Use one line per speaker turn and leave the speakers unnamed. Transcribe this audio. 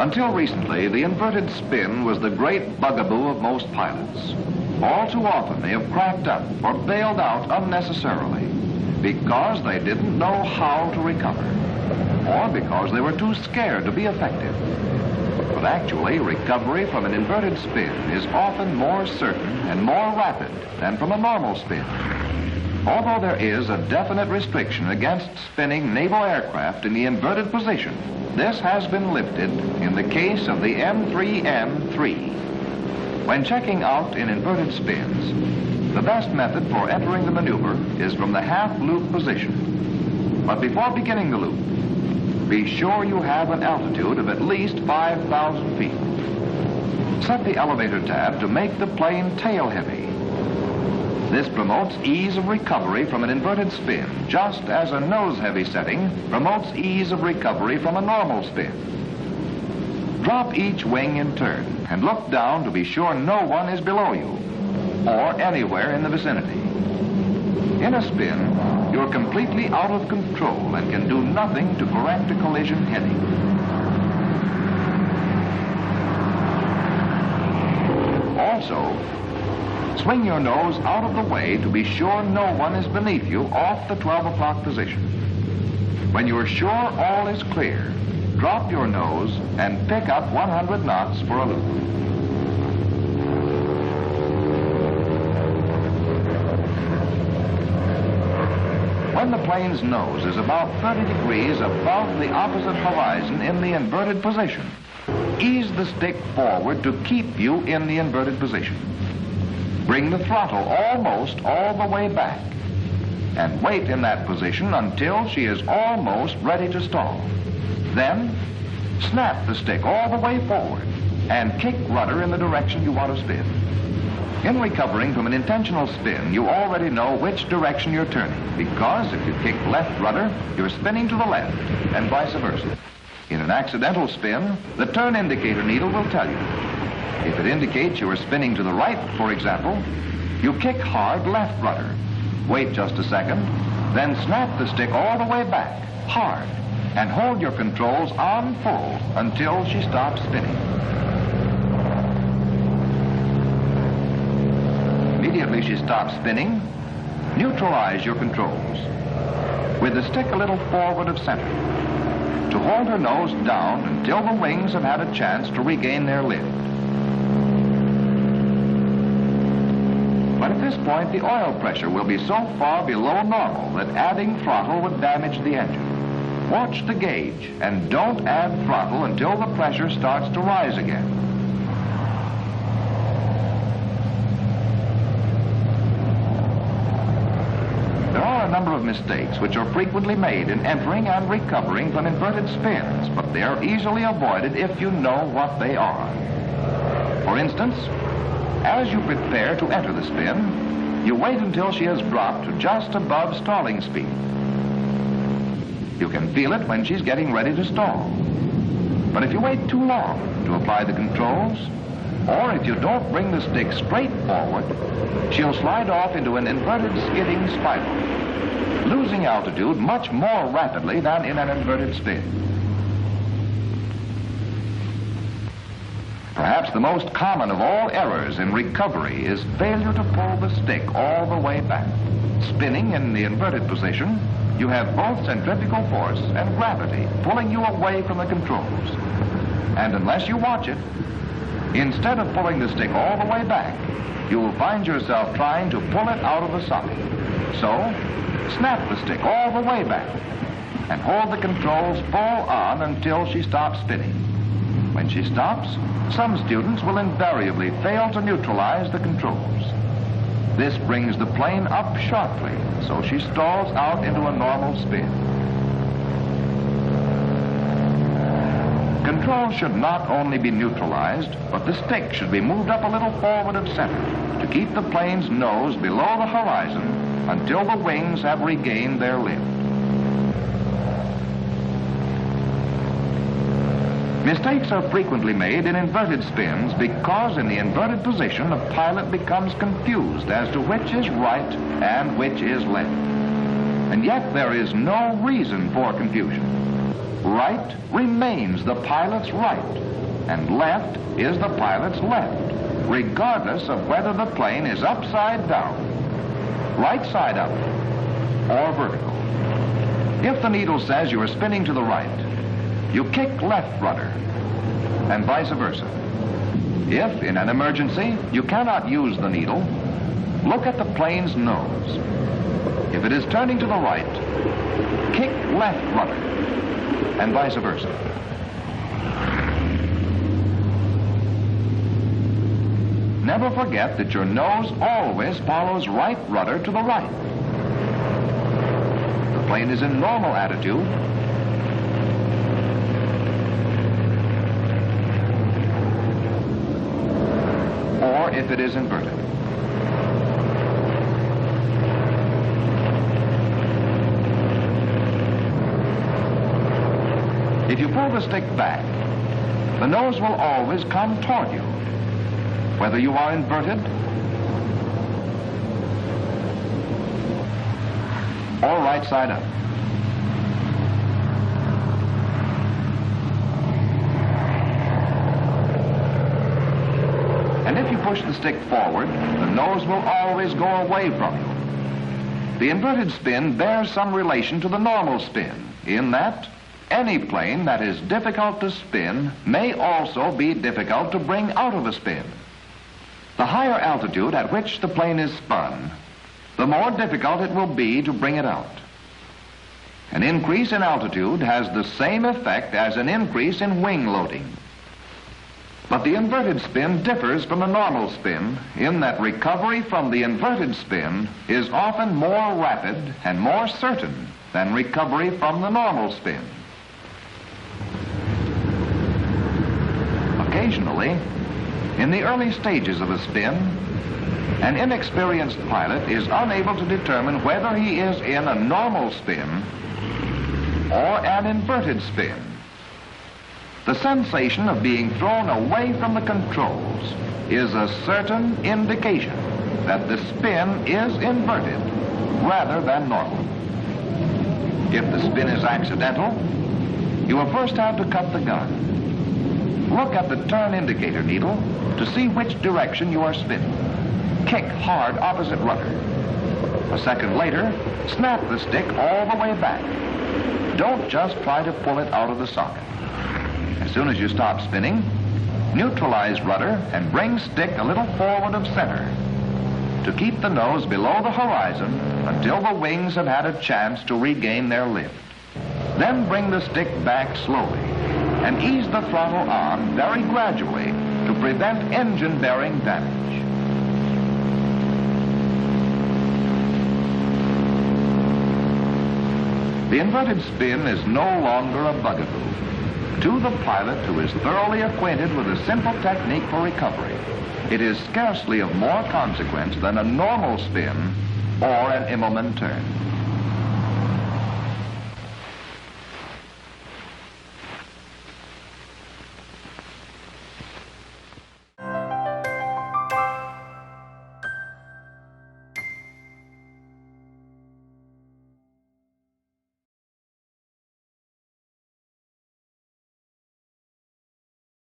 Until recently, the inverted spin was the great bugaboo of most pilots. All too often, they have cracked up or bailed out unnecessarily because they didn't know how to recover, or because they were too scared to be effective. But actually, recovery from an inverted spin is often more certain and more rapid than from a normal spin. Although there is a definite restriction against spinning naval aircraft in the inverted position, this has been lifted in the case of the M3M3. When checking out in inverted spins, the best method for entering the maneuver is from the half-loop position. But before beginning the loop, be sure you have an altitude of at least 5,000 feet. Set the elevator tab to make the plane tail-heavy. This promotes ease of recovery from an inverted spin, just as a nose-heavy setting promotes ease of recovery from a normal spin. Drop each wing in turn and look down to be sure no one is below you or anywhere in the vicinity. In a spin, you're completely out of control and can do nothing to correct a collision heading. Also, swing your nose out of the way to be sure no one is beneath you off the 12 o'clock position. When you are sure all is clear, drop your nose and pick up 100 knots for a loop. When the plane's nose is about 30 degrees above the opposite horizon in the inverted position, ease the stick forward to keep you in the inverted position. Bring the throttle almost all the way back and wait in that position until she is almost ready to stall. Then, snap the stick all the way forward and kick rudder in the direction you want to spin. In recovering from an intentional spin, you already know which direction you're turning, because if you kick left rudder, you're spinning to the left, and vice versa. In an accidental spin, the turn indicator needle will tell you. If it indicates you are spinning to the right, for example, you kick hard left rudder. Wait just a second, then snap the stick all the way back, hard, and hold your controls on full until she stops spinning. Immediately she stops spinning, neutralize your controls. With the stick a little forward of center, to hold her nose down until the wings have had a chance to regain their lift. But at this point, the oil pressure will be so far below normal that adding throttle would damage the engine. Watch the gauge and don't add throttle until the pressure starts to rise again. There are a number of mistakes which are frequently made in entering and recovering from inverted spins, but they are easily avoided if you know what they are. For instance, as you prepare to enter the spin, you wait until she has dropped to just above stalling speed. You can feel it when she's getting ready to stall. But if you wait too long to apply the controls, or if you don't bring the stick straight forward, she'll slide off into an inverted skidding spiral, losing altitude much more rapidly than in an inverted spin. Perhaps the most common of all errors in recovery is failure to pull the stick all the way back. Spinning in the inverted position, you have both centrifugal force and gravity pulling you away from the controls. And unless you watch it, instead of pulling the stick all the way back, you will find yourself trying to pull it out of the socket. So, snap the stick all the way back and hold the controls full on until she stops spinning. When she stops, some students will invariably fail to neutralize the controls. This brings the plane up sharply, so she stalls out into a normal spin. Control should not only be neutralized, but the stick should be moved up a little forward of center to keep the plane's nose below the horizon until the wings have regained their lift. Mistakes are frequently made in inverted spins because in the inverted position a pilot becomes confused as to which is right and which is left. And yet there is no reason for confusion. Right remains the pilot's right, and left is the pilot's left, regardless of whether the plane is upside down, right side up, or vertical. If the needle says you are spinning to the right, you kick left rudder, and vice versa. If, in an emergency, you cannot use the needle, look at the plane's nose. If it is turning to the right, kick left rudder, and vice versa. Never forget that your nose always follows right rudder to the right. The plane is in normal attitude. Or if it is inverted. If you pull the stick back, the nose will always come toward you, whether you are inverted or right side up. And if you push the stick forward, the nose will always go away from you. The inverted spin bears some relation to the normal spin, in that any plane that is difficult to spin may also be difficult to bring out of a spin. The higher altitude at which the plane is spun, the more difficult it will be to bring it out. An increase in altitude has the same effect as an increase in wing loading. But the inverted spin differs from the normal spin in that recovery from the inverted spin is often more rapid and more certain than recovery from the normal spin. Occasionally, in the early stages of a spin, an inexperienced pilot is unable to determine whether he is in a normal spin or an inverted spin. The sensation of being thrown away from the controls is a certain indication that the spin is inverted rather than normal. If the spin is accidental, you will first have to cut the gun. Look at the turn indicator needle to see which direction you are spinning. Kick hard opposite rudder. A second later, snap the stick all the way back. Don't just try to pull it out of the socket. As soon as you stop spinning, neutralize rudder and bring stick a little forward of center to keep the nose below the horizon until the wings have had a chance to regain their lift. Then bring the stick back slowly and ease the throttle on very gradually to prevent engine bearing damage. The inverted spin is no longer a bugaboo. To the pilot who is thoroughly acquainted with a simple technique for recovery, it is scarcely of more consequence than a normal spin or an Immelmann turn.